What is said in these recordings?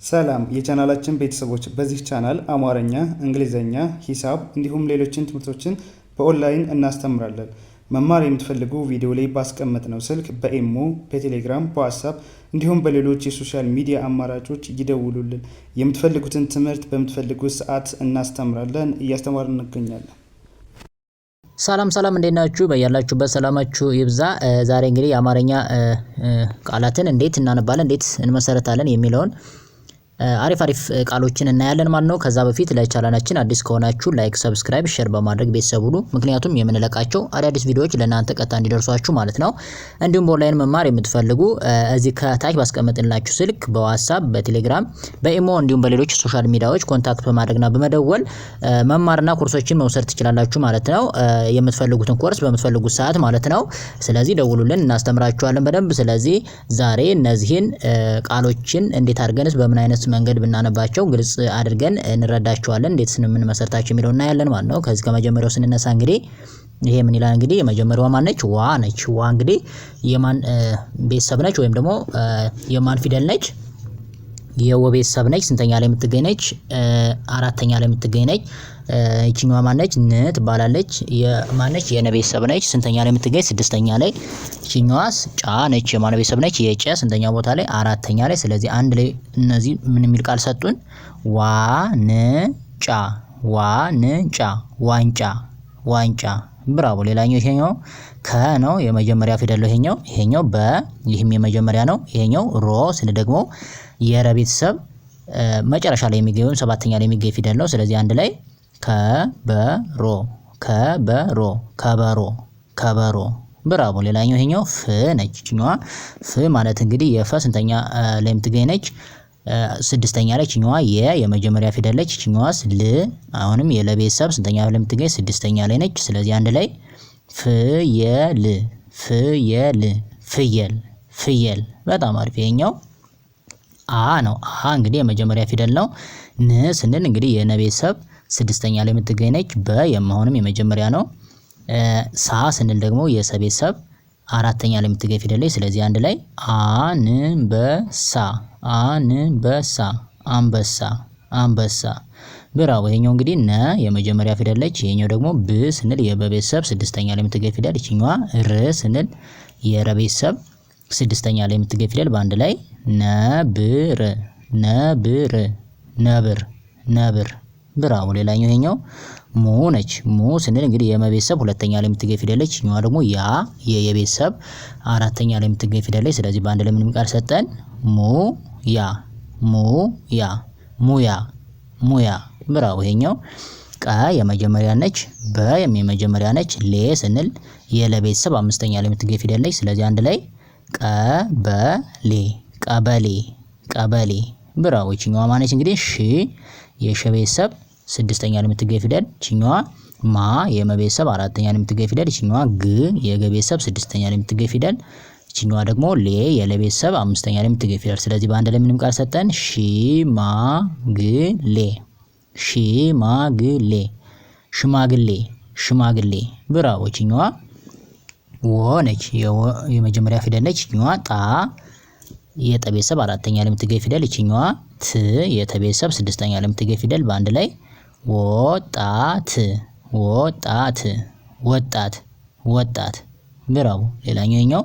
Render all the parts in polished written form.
ሰላም የቻናላችን ቤተሰቦች፣ በዚህ ቻናል አማርኛ፣ እንግሊዘኛ፣ ሂሳብ እንዲሁም ሌሎችን ትምህርቶችን በኦንላይን እናስተምራለን። መማር የምትፈልጉ ቪዲዮ ላይ ባስቀመጥነው ስልክ በኢሞ፣ በቴሌግራም፣ በዋትስአፕ እንዲሁም በሌሎች የሶሻል ሚዲያ አማራጮች ይደውሉልን። የምትፈልጉትን ትምህርት በምትፈልጉት ሰዓት እናስተምራለን፣ እያስተማርን እንገኛለን። ሰላም እንዴት ናችሁ? በያላችሁበት ሰላማችሁ ይብዛ። ዛሬ እንግዲህ የአማርኛ ቃላትን እንዴት እናነባለን፣ እንዴት እንመሰረታለን የሚለውን አሪፍ ቃሎችን እናያለን ማለት ነው። ከዛ በፊት ለቻናላችን አዲስ ከሆናችሁ ላይክ፣ ሰብስክራይብ፣ ሼር በማድረግ ቤተሰብ ሁኑ። ምክንያቱም የምንለቃቸው አዳዲስ ቪዲዮዎች ለእናንተ ቀጥታ እንዲደርሷችሁ ማለት ነው። እንዲሁም በኦንላይን መማር የምትፈልጉ እዚህ ከታች ባስቀመጥንላችሁ ስልክ በዋትስአፕ፣ በቴሌግራም፣ በኢሞ እንዲሁም በሌሎች ሶሻል ሚዲያዎች ኮንታክት በማድረግና በመደወል መማርና ኮርሶችን መውሰድ ትችላላችሁ ማለት ነው። የምትፈልጉትን ኮርስ በምትፈልጉት ሰዓት ማለት ነው። ስለዚህ ደውሉልን፣ እናስተምራችኋለን በደንብ። ስለዚህ ዛሬ እነዚህን ቃሎችን እንዴት አድርገንስ በምን አይነት መንገድ ብናነባቸው ግልጽ አድርገን እንረዳቸዋለን፣ እንዴት ምን መሰርታቸው የሚለው እናያለን ማለት ነው። ከዚህ ከመጀመሪያው ስንነሳ እንግዲህ ይሄ ምን ይላል? እንግዲህ የመጀመሪያዋ ማን ነች? ዋ ነች። ዋ እንግዲህ የማን ቤተሰብ ነች? ወይም ደግሞ የማን ፊደል ነች? የወ ቤተሰብ ነች። ስንተኛ ላይ የምትገኝ ነች? አራተኛ ላይ የምትገኝ ነች። እቺኛዋ ማን ነች? ን ትባላለች። የማን ነች? የነ ቤተሰብ ነች። ስንተኛ ላይ የምትገኝ? ስድስተኛ ላይ። እቺኛዋስ ጫ ነች። የማን ቤተሰብ ነች? የጨ ስንተኛ ቦታ ላይ? አራተኛ ላይ። ስለዚህ አንድ ላይ እነዚህ ምን የሚል ቃል ሰጡን? ዋንጫ፣ ዋንጫ፣ ዋንጫ፣ ዋንጫ። ብራቮ። ሌላኛው ይሄኛው ከ ነው። የመጀመሪያ ፊደል ነው ይሄኛው። ይሄኛው በ፣ ይህም የመጀመሪያ ነው። ይሄኛው ሮ ስን ደግሞ የረ ቤተሰብ መጨረሻ ላይ የሚገኝ ሰባተኛ ላይ የሚገኝ ፊደል ነው። ስለዚህ አንድ ላይ ከበሮ፣ ከበሮ፣ ከበሮ፣ ከበሮ። ብራቮ። ሌላኛው ይሄኛው ፍ ነች። እቺኛዋ ፍ ማለት እንግዲህ የፈ ስንተኛ ላይ የምትገኝ ነች? ስድስተኛ ላይ። እቺኛዋ የመጀመሪያ ፊደል ነች። እቺኛዋስ ል፣ አሁንም የለ ቤተሰብ ስንተኛ ላይ የምትገኝ? ስድስተኛ ላይ ነች። ስለዚህ አንድ ላይ ፍየል፣ ፍየል፣ ፍየል፣ ፍየል። በጣም አሪፍ። ይሄኛው አ ነው። አ እንግዲህ የመጀመሪያ ፊደል ነው። ን ስንል እንግዲህ የነ ቤተሰብ ስድስተኛ ላይ የምትገኝ ነች። በ የማሆንም የመጀመሪያ ነው። ሳ ስንል ደግሞ የሰ ቤተሰብ አራተኛ ላይ የምትገኝ ፊደል ላይ። ስለዚህ አንድ ላይ አንበሳ፣ አንበሳ፣ አንበሳ፣ አንበሳ። ብራቮ። ይሄኛው እንግዲህ ነ የመጀመሪያ ፊደል ነች። ይሄኛው ደግሞ ብ ስንል የበ ቤተሰብ ስድስተኛ ላይ የምትገኝ ፊደል። ይችኛዋ ር ስንል የረ ቤተሰብ ስድስተኛ ላይ የምትገኝ ፊደል። በአንድ ላይ ነብር፣ ነብር፣ ነብር፣ ነብር። ብራቮ። ሌላኛው ይሄኛው ሙ ነች። ሙ ስንል እንግዲህ የመቤተሰብ ሁለተኛ ላይ የምትገኝ ፊደል ነች። ይሄኛው ደግሞ ያ የቤተሰብ አራተኛ ላይ የምትገኝ ፊደል ነች። ስለዚህ በአንድ ላይ ምንም ቃል ሰጠን? ሙ ያ፣ ሙ ያ፣ ሙያ፣ ሙያ። ብራቮ። ይሄኛው ቀ የመጀመሪያ ነች። በ የመጀመሪያ ነች። ሌ ስንል የለቤተሰብ አምስተኛ ላይ የምትገኝ ፊደል ነች። ስለዚህ አንድ ላይ ቀበሌ፣ ቀበሌ፣ ቀበሌ። ብራቮ። ይችኛዋ ማነች? እንግዲህ ሺ የሸ ቤተሰብ ስድስተኛ ላይ የምትገኝ ፊደል። ይችኛዋ ማ የመቤተሰብ አራተኛ ላይ የምትገኝ ፊደል። ይችኛዋ ግ የገ ቤተሰብ ስድስተኛ ላይ የምትገኝ ፊደል። ይችኛዋ ደግሞ ሌ የለቤተሰብ አምስተኛ ላይ የምትገኝ ፊደል። ስለዚህ በአንድ ላይ ምንም ቃል ሰጠን? ሽማግሌ፣ ሽማግሌ፣ ሽማግሌ፣ ሽማግሌ። ብራቮ። ይችኛዋ ወ ነች። የመጀመሪያ ፊደል ነች። ይችኛዋ ጣ የጠ ቤተሰብ አራተኛ ላይ የምትገኝ ፊደል። ይችኛዋ ት የተ ቤተሰብ ስድስተኛ ላይ የምትገኝ ፊደል። በአንድ ላይ ወጣት፣ ወጣት፣ ወጣት፣ ወጣት። ብራቮ። ሌላኛው ይሄኛው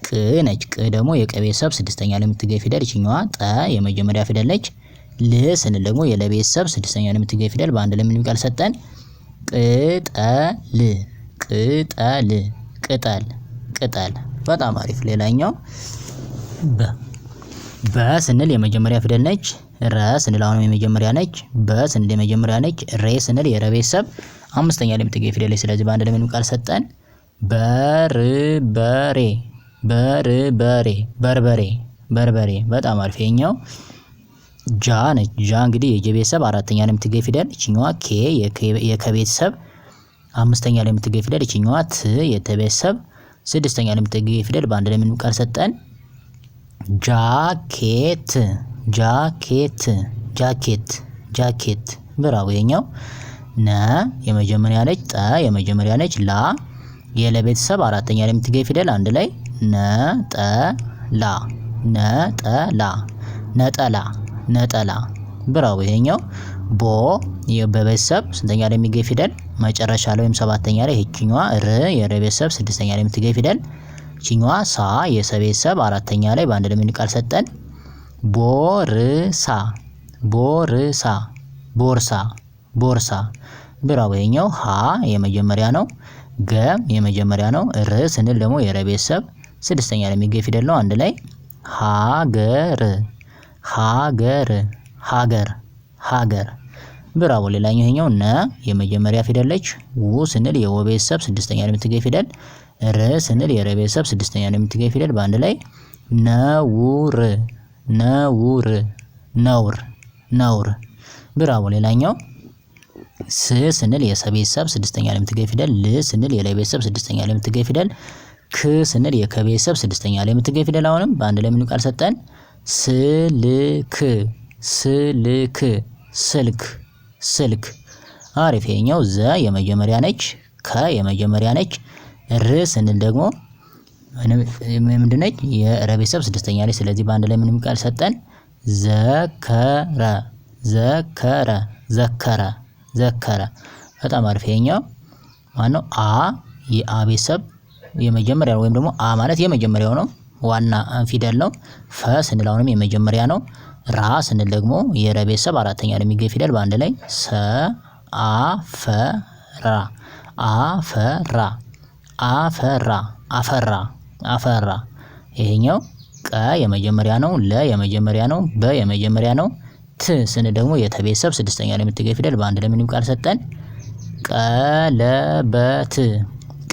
ቅ ነች። ቅ ደግሞ የቀ ቤተሰብ ስድስተኛ ላይ የምትገኝ ፊደል። ይችኛዋ ጠ የመጀመሪያ ፊደል ነች። ል ስንል ደግሞ የለ ቤተሰብ ስድስተኛ ላይ የምትገኝ ፊደል። በአንድ ላይ ምን ቃል ሰጠን? ቅጠል፣ ቅጠል፣ ቅጠል፣ ቅጠል። በጣም አሪፍ። ሌላኛው በ ስንል የመጀመሪያ ፊደል ነች። ረ ስንል አሁንም የመጀመሪያ ነች። በ ስንል የመጀመሪያ ነች። ሬ ስንል የረ ቤተሰብ አምስተኛ ላይ የምትገኝ ፊደል ነች። ስለዚህ በአንድ ላይ ምንም ቃል ሰጠን? በርበሬ፣ በርበሬ፣ በርበሬ፣ በርበሬ። በጣም አሪፍ። ይሄኛው ጃ ነች። ጃ እንግዲህ የጀ ቤተሰብ አራተኛ ላይ የምትገኝ ፊደል። ይችኛዋ ኬ የከ ቤተሰብ አምስተኛ ላይ የምትገኝ ፊደል። ይችኛዋ ት የተ ቤተሰብ ስድስተኛ ላይ የምትገኝ ፊደል። በአንድ ላይ ምንም ቃል ሰጠን? ጃኬት፣ ጃኬት፣ ጃኬት፣ ጃኬት። ብራቮ። ይሄኛው ነ የመጀመሪያ ነች። ጠ የመጀመሪያ ነች። ላ የለቤተሰብ አራተኛ ላይ የምትገኝ ፊደል። አንድ ላይ ነጠላ፣ ነጠላ፣ ነጠላ፣ ነጠላ። ብራው ይሄኛው ቦ የበቤተሰብ ስንተኛ ላይ የሚገኝ ፊደል መጨረሻ ላይ ወይም ሰባተኛ ላይ። ይህችኛዋ ር የረቤተሰብ ስድስተኛ ላይ የምትገኝ ፊደል። ይህችኛዋ ሳ የሰቤተሰብ አራተኛ ላይ በአንድ ላይ ምን ቃል ሰጠን? ቦርሳ ቦርሳ ቦርሳ ቦርሳ። ብራው ይሄኛው ሀ የመጀመሪያ ነው። ገ የመጀመሪያ ነው። ር ስንል ደግሞ የረቤተሰብ ስድስተኛ ላይ የሚገኝ ፊደል ነው። አንድ ላይ ሀገር ሀገር ሀገር ሀገር። ብራው ሌላኛው ይሄኛው ነ የመጀመሪያ ፊደል ነች። ው ስንል የወ ቤተሰብ ስድስተኛ ላይ የምትገኝ ፊደል። ር ስንል የረ ቤተሰብ ስድስተኛ ላይ የምትገኝ ፊደል። በአንድ ላይ ነውር ነውር ነውር ነውር። ብራው ሌላኛው ስ ስንል የሰ ቤተሰብ ስድስተኛ ላይ የምትገኝ ፊደል። ል ስንል የለ ቤተሰብ ስድስተኛ ላይ የምትገኝ ፊደል። ክ ስንል የከ ቤተሰብ ስድስተኛ ላይ የምትገኝ ፊደል። አሁንም በአንድ ላይ ምን ቃል ሰጠን? ስልክ ስልክ ስልክ ስልክ። አሪፍ። ይሄኛው ዘ የመጀመሪያ ነች። ከ የመጀመሪያ ነች። ር ስንል ደግሞ ምንድነች? የረ ቤተሰብ ስድስተኛ ላይ። ስለዚህ በአንድ ላይ ምን ቃል ሰጠን? ዘከረ ዘከረ ዘከረ ዘከረ። በጣም አሪፍ። ይሄኛው ማነው? አ የአ ቤተሰብ የመጀመሪያው ወይም ደግሞ አ ማለት የመጀመሪያው ነው፣ ዋና ፊደል ነው። ፈ ስንል አሁንም የመጀመሪያ ነው። ራ ስንል ደግሞ የረ ቤተሰብ አራተኛ ላይ የሚገኝ ፊደል። በአንድ ላይ ሰ አፈራ አፈራ አፈራ አፈራ አፈራ። ይሄኛው ቀ የመጀመሪያ ነው። ለ የመጀመሪያ ነው። በ የመጀመሪያ ነው። ት ስንል ደግሞ የተ ቤተሰብ ስድስተኛ ላይ የምትገኝ ፊደል። በአንድ ላይ ምንም ቃል ሰጠን? ቀለበት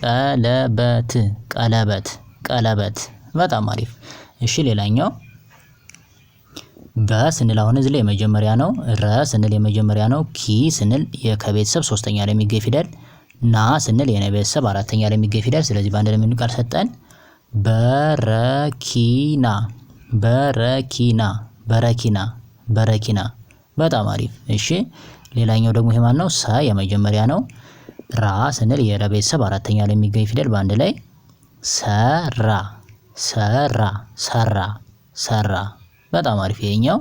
ቀለበት ቀለበት ቀለበት። በጣም አሪፍ። እሺ ሌላኛው በ ስንል አሁን እዚህ ላይ የመጀመሪያ ነው። ረ ስንል የመጀመሪያ ነው። ኪ ስንል የከቤተሰብ ሶስተኛ ላይ የሚገኝ ፊደል። ና ስንል የነ ቤተሰብ አራተኛ ላይ የሚገኝ ፊደል። ስለዚህ በአንድ ላይ ምን ቃል ሰጠን? በረኪና በረኪና በረኪና በረኪና። በጣም አሪፍ። እሺ ሌላኛው ደግሞ ይሄ ማን ነው? ሰ የመጀመሪያ ነው። ራ ስንል የረ ቤተሰብ አራተኛ ላይ የሚገኝ ፊደል። በአንድ ላይ ሰራ ሰራ ሰራ ሰራ። በጣም አሪፍ። ይሄኛው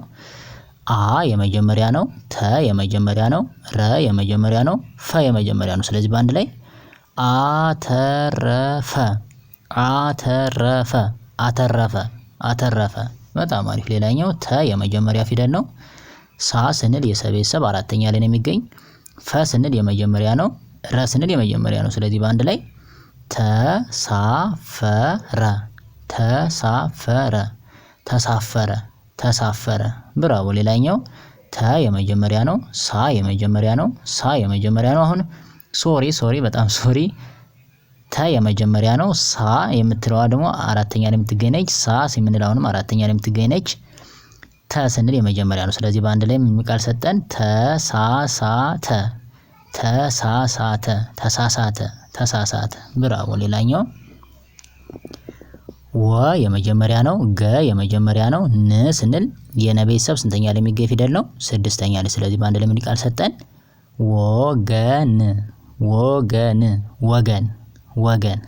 አ የመጀመሪያ ነው። ተ የመጀመሪያ ነው። ረ የመጀመሪያ ነው። ፈ የመጀመሪያ ነው። ስለዚህ በአንድ ላይ አተረፈ አተረፈ አተረፈ አተረፈ። በጣም አሪፍ። ሌላኛው ተ የመጀመሪያ ፊደል ነው። ሳ ስንል የሰ ቤተሰብ አራተኛ ላይ ነው የሚገኝ። ፈ ስንል የመጀመሪያ ነው። ረ ስንል የመጀመሪያ ነው። ስለዚህ በአንድ ላይ ተሳፈረ ተሳፈረ ተሳፈረ ተሳፈረ። ብራቮ። ሌላኛው ተ የመጀመሪያ ነው። ሳ የመጀመሪያ ነው። ሳ የመጀመሪያ ነው። አሁን ሶሪ በጣም ሶሪ። ተ የመጀመሪያ ነው። ሳ የምትለዋ ደግሞ አራተኛ ላይ የምትገኝ ነች። ሳ የምንለው አሁንም አራተኛ ላይ የምትገኝ ነች። ተ ስንል የመጀመሪያ ነው። ስለዚህ በአንድ ላይ ምን ቃል ሰጠን? ተሳሳተ ተሳሳተ ተሳሳተ ተሳሳተ። ብራቮ። ሌላኛው ወ የመጀመሪያ ነው። ገ የመጀመሪያ ነው። ን ስንል የነ ቤተሰብ ስንተኛ ላይ የሚገኝ ፊደል ነው? ስድስተኛ ላይ። ስለዚህ በአንድ ላይ ምን ቃል ሰጠን? ወገን ወገን ወገን ወገን።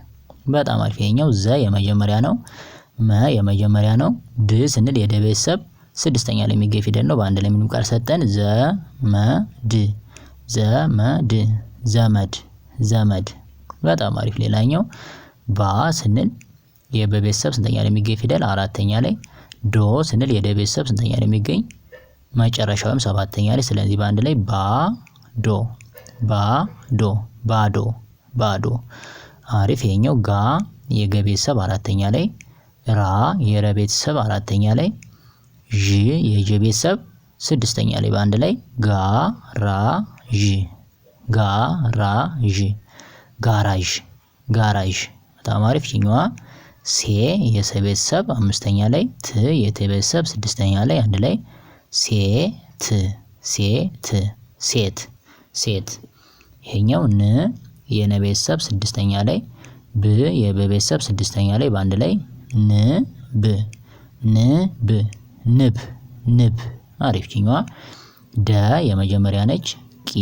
በጣም አሪፍ። ይሄኛው ዘ የመጀመሪያ ነው። መ የመጀመሪያ ነው። ድ ስንል የደ ቤተሰብ ስድስተኛ ላይ የሚገኝ ፊደል ነው። በአንድ ላይ ምን ቃል ሰጠን? ዘመድ ዘመድ ዘመድ ዘመድ። በጣም አሪፍ። ሌላኛው ባ ስንል የበቤተሰብ ስንተኛ ላይ የሚገኝ ፊደል? አራተኛ ላይ። ዶ ስንል የደ ቤተሰብ ስንተኛ ላይ የሚገኝ? መጨረሻውም ሰባተኛ ላይ። ስለዚህ በአንድ ላይ ባዶ ባዶ ባዶ ባዶ። አሪፍ። ይሄኛው ጋ የገ ቤተሰብ አራተኛ ላይ። ራ የረ ቤተሰብ አራተኛ ላይ። ዥ የጀ ቤተሰብ ስድስተኛ ላይ። በአንድ ላይ ጋራዥ ጋራዥ ጋራዥ ጋራዥ። በጣም አሪፍ። ይችኛዋ ሴ የሰ ቤተሰብ አምስተኛ ላይ። ት የተ ቤተሰብ ስድስተኛ ላይ። አንድ ላይ ሴት ሴት ሴት ሴት። ይሄኛው ን የነ ቤተሰብ ስድስተኛ ላይ። ብ የበ ቤተሰብ ስድስተኛ ላይ። በአንድ ላይ ንብ ንብ ንብ ንብ። አሪፍ። ይችኛዋ ደ የመጀመሪያ ነች። ቂ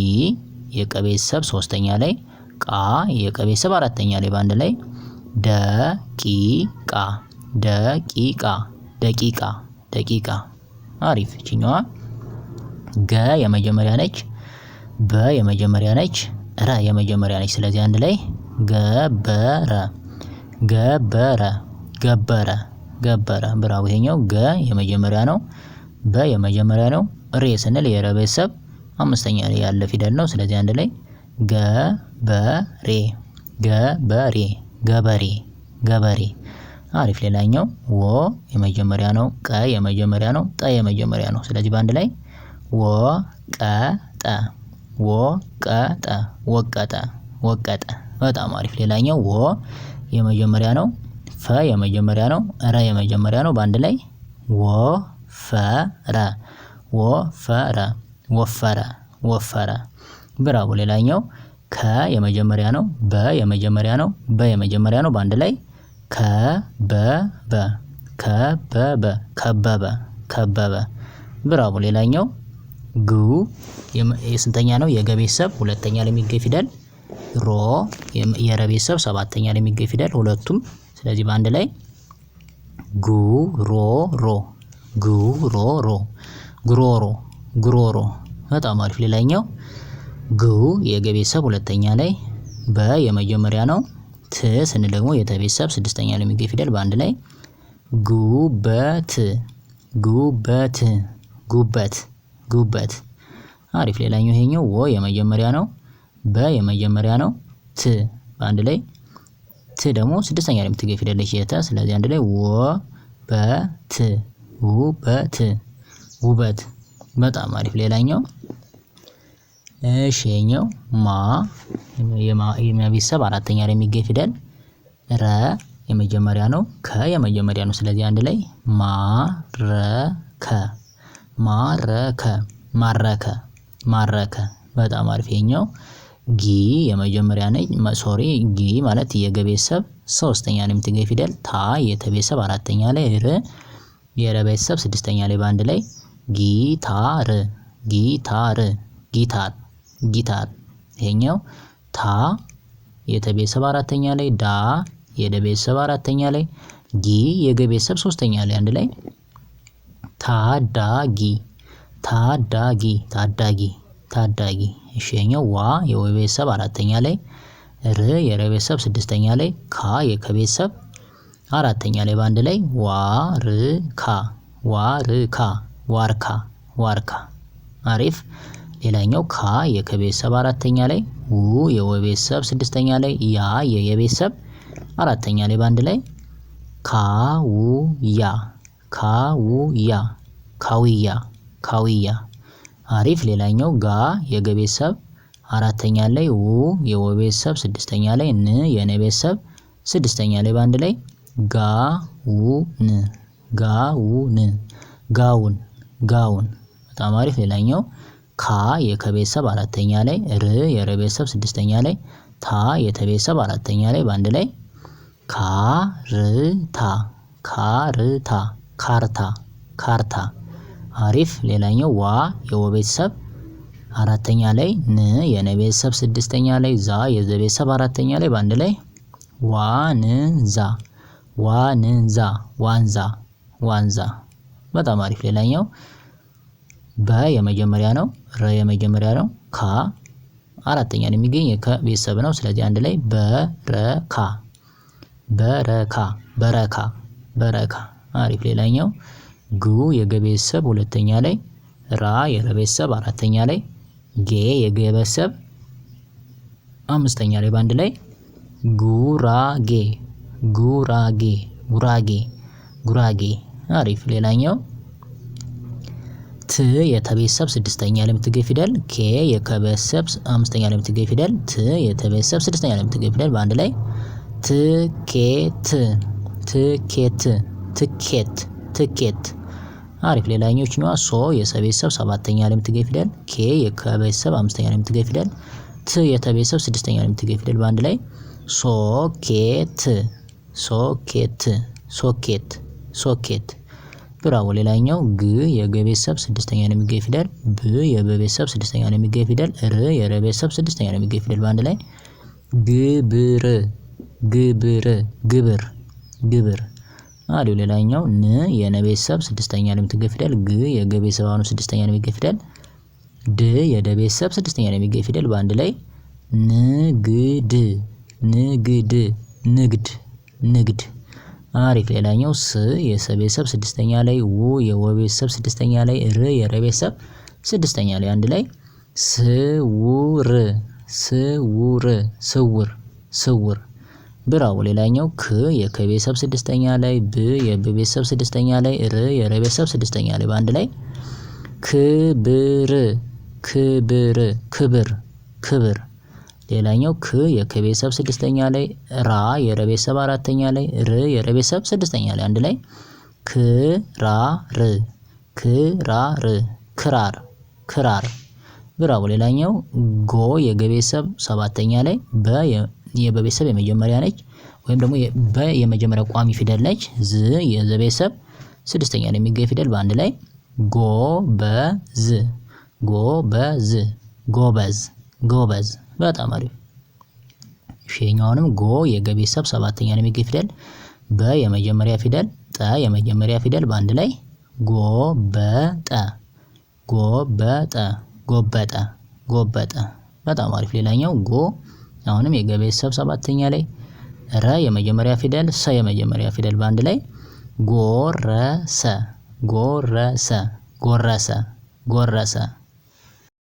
የቀ ቤተሰብ ሶስተኛ ላይ። ቃ የቀ ቤተሰብ አራተኛ ላይ። በአንድ ላይ ደቂቃ ደቂቃ ደቂቃ ደቂቃ። አሪፍ። እቺኛዋ ገ የመጀመሪያ ነች፣ በ የመጀመሪያ ነች፣ ረ የመጀመሪያ ነች። ስለዚህ አንድ ላይ ገበረ ገበረ ገበረ ገበረ። ብራው። ይሄኛው ገ የመጀመሪያ ነው፣ በ የመጀመሪያ ነው፣ ሬ ስንል የረ ቤተሰብ አምስተኛ ላይ ያለ ፊደል ነው። ስለዚህ አንድ ላይ ገበሬ ገበሬ ገበሬ ገበሬ። አሪፍ። ሌላኛው ወ የመጀመሪያ ነው፣ ቀ የመጀመሪያ ነው፣ ጠ የመጀመሪያ ነው። ስለዚህ በአንድ ላይ ወቀጠ ወቀጠ ወቀጠ ወቀጠ። በጣም አሪፍ። ሌላኛው ወ የመጀመሪያ ነው፣ ፈ የመጀመሪያ ነው፣ ረ የመጀመሪያ ነው። በአንድ ላይ ወፈረ ወፈረ ወፈረ ወፈረ። ብራቮ። ሌላኛው ከ የመጀመሪያ ነው፣ በ የመጀመሪያ ነው፣ በ የመጀመሪያ ነው። በአንድ ላይ ከበበ ከበበ ከበበ ከበበ። ብራቮ። ሌላኛው ጉ የስንተኛ ነው? የገ ቤተሰብ ሁለተኛ ላይ የሚገኝ ፊደል፣ ሮ የረ ቤተሰብ ሰባተኛ ላይ የሚገኝ ፊደል ሁለቱም። ስለዚህ በአንድ ላይ ጉሮሮ ጉሮሮ ጉሮሮ ጉሮሮ። በጣም አሪፍ። ሌላኛው ጉ የገ ቤተሰብ ሁለተኛ ላይ፣ በ የመጀመሪያ ነው፣ ት ስንል ደግሞ የተ ቤተሰብ ስድስተኛ ላይ የሚገኝ ፊደል። በአንድ ላይ ጉበት ጉበት ጉበት ጉበት። አሪፍ። ሌላኛው ይሄኛው ወ የመጀመሪያ ነው፣ በ የመጀመሪያ ነው፣ ት በአንድ ላይ ት ደግሞ ስድስተኛ ላይ የምትገኝ ፊደል ነች የተ። ስለዚህ አንድ ላይ ወበት ውበት ውበት። በጣም አሪፍ። ሌላኛው እሺ ይሄኛው ማ የቤተሰብ አራተኛ ላይ የሚገኝ ፊደል፣ ረ የመጀመሪያ ነው፣ ከ የመጀመሪያ ነው። ስለዚህ አንድ ላይ ማረከ ማረከ ማረከ ማረከ። በጣም አሪፍ። ይሄኛው ጊ የመጀመሪያ ነች፣ ጊ ማለት የገ ቤተሰብ ሶስተኛ ላይ የምትገኝ ፊደል፣ ታ የተ ቤተሰብ አራተኛ ላይ፣ ር የረ ቤተሰብ ስድስተኛ ላይ። በአንድ ላይ ጊታር ጊታር ጊታር ጊታር። ይሄኛው ታ የተ ቤተሰብ አራተኛ ላይ፣ ዳ የደ ቤተሰብ አራተኛ ላይ፣ ጊ የገ ቤተሰብ ሶስተኛ ላይ። አንድ ላይ ታዳጊ ታዳጊ ታዳጊ ታዳጊ። እሺ ይሄኛው ዋ የወ ቤተሰብ አራተኛ ላይ፣ ር የረ ቤተሰብ ስድስተኛ ላይ፣ ካ የከ ቤተሰብ አራተኛ ላይ። በአንድ ላይ ዋርካ ዋርካ ዋርካ ዋርካ። አሪፍ። ሌላኛው ካ የከ ቤተሰብ አራተኛ ላይ፣ ው የወ ቤተሰብ ስድስተኛ ላይ፣ ያ የየ ቤተሰብ አራተኛ ላይ። በአንድ ላይ ካውያ ካውያ ካውያ ካውያ። አሪፍ። ሌላኛው ጋ የገ ቤተሰብ አራተኛ ላይ፣ ው የወ ቤተሰብ ስድስተኛ ላይ፣ ን የነ ቤተሰብ ስድስተኛ ላይ። በአንድ ላይ ጋውን ጋውን ጋውን ጋውን። በጣም አሪፍ። ሌላኛው ካ የከ ቤተሰብ አራተኛ ላይ፣ ር የረ ቤተሰብ ስድስተኛ ላይ፣ ታ የተ ቤተሰብ አራተኛ ላይ። በአንድ ላይ ካርታ ካርታ ካርታ ካርታ። አሪፍ። ሌላኛው ዋ የወ ቤተሰብ አራተኛ ላይ፣ ን የነ ቤተሰብ ስድስተኛ ላይ፣ ዛ የዘ ቤተሰብ አራተኛ ላይ። በአንድ ላይ ዋንዛ ዋንዛ ዋንዛ ዋንዛ። በጣም አሪፍ። ሌላኛው በ የመጀመሪያ ነው፣ ረ የመጀመሪያ ነው፣ ካ አራተኛ ላይ የሚገኝ የከ ቤተሰብ ነው። ስለዚህ አንድ ላይ በረካ በረካ በረካ በረካ። አሪፍ። ሌላኛው ጉ የገ ቤተሰብ ሁለተኛ ላይ፣ ራ የረ ቤተሰብ አራተኛ ላይ፣ ጌ የገ ቤተሰብ አምስተኛ ላይ። በአንድ ላይ ጉራጌ ጉራጌ ጉራጌ ጉራጌ። አሪፍ። ሌላኛው ት የተ ቤተሰብ ስድስተኛ ላይ የምትገኝ ፊደል፣ ኬ የከ ቤተሰብ አምስተኛ ላይ የምትገኝ ፊደል፣ ት የተ ቤተሰብ ስድስተኛ ላይ የምትገኝ ፊደል። በአንድ ላይ ትኬት ትኬት ትኬት ትኬት። አሪፍ። ሌላኞችኛዋ ሶ የሰ ቤተሰብ ሰባተኛ ላይ የምትገኝ ፊደል፣ ኬ የከ ቤተሰብ አምስተኛ ላይ የምትገኝ ፊደል፣ ት የተ ቤተሰብ ስድስተኛ ላይ የምትገኝ ፊደል። በአንድ ላይ ሶኬት ሶኬት ሶኬት ሶኬት። ብራቮ። ሌላኛው ግ የገ ቤተሰብ ስድስተኛ ላይ የሚገኝ ፊደል፣ ብ የበ ቤተሰብ ስድስተኛ ላይ የሚገኝ ፊደል፣ ር የረ ቤተሰብ ስድስተኛ ላይ የሚገኝ ፊደል። በአንድ ላይ ግብር ግብር ግብር ግብር። አሪው ሌላኛው ን የነ ቤተሰብ ስድስተኛ ላይ የምትገኝ ፊደል፣ ግ የገ ቤተሰብ አሁን ስድስተኛ ላይ የሚገኝ ፊደል፣ ድ የደ ቤተሰብ ስድስተኛ ላይ የሚገኝ ፊደል በአንድ ላይ ንግድ ንግድ ንግድ ንግድ። አሪፍ ሌላኛው ስ የሰ ቤተሰብ ስድስተኛ ላይ፣ ው የወ ቤተሰብ ስድስተኛ ላይ፣ ር የረ ቤተሰብ ስድስተኛ ላይ አንድ ላይ ስውር ስውር ስውር ስውር። ብራው ሌላኛው ክ የከ ቤተሰብ ስድስተኛ ላይ፣ ብ የበ ቤተሰብ ስድስተኛ ላይ፣ ር የረ ቤተሰብ ስድስተኛ ላይ በአንድ ላይ ክብር ክብር ክብር ክብር። ሌላኛው ክ የከ ቤተሰብ ስድስተኛ ላይ፣ ራ የረ ቤተሰብ አራተኛ ላይ፣ ር የረ ቤተሰብ ስድስተኛ ላይ አንድ ላይ ክራር ክራር ክራር ክራር። ብራው ሌላኛው ጎ የገ ቤተሰብ ሰባተኛ ላይ፣ በ የበ ቤተሰብ የመጀመሪያ ነች ወይም ደግሞ በ የመጀመሪያ ቋሚ ፊደል ነች፣ ዝ የዘ ቤተሰብ ስድስተኛ ላይ የሚገኝ ፊደል በአንድ ላይ ጎበዝ ጎበዝ ጎበዝ ጎበዝ። በጣም አሪፍ። ይሄኛውንም ጎ የገ ቤተሰብ ሰባተኛ ላይ የሚገኝ ፊደል፣ በ የመጀመሪያ ፊደል፣ ጠ የመጀመሪያ ፊደል በአንድ ላይ ጎበጠ ጎበጠ ጎበጠ ጎበጠ። በጣም አሪፍ። ሌላኛው ጎ አሁንም የገ ቤተሰብ ሰባተኛ ላይ፣ ረ የመጀመሪያ ፊደል፣ ሰ የመጀመሪያ ፊደል በአንድ ላይ ጎረሰ ጎረሰ ጎረሰ ጎረሰ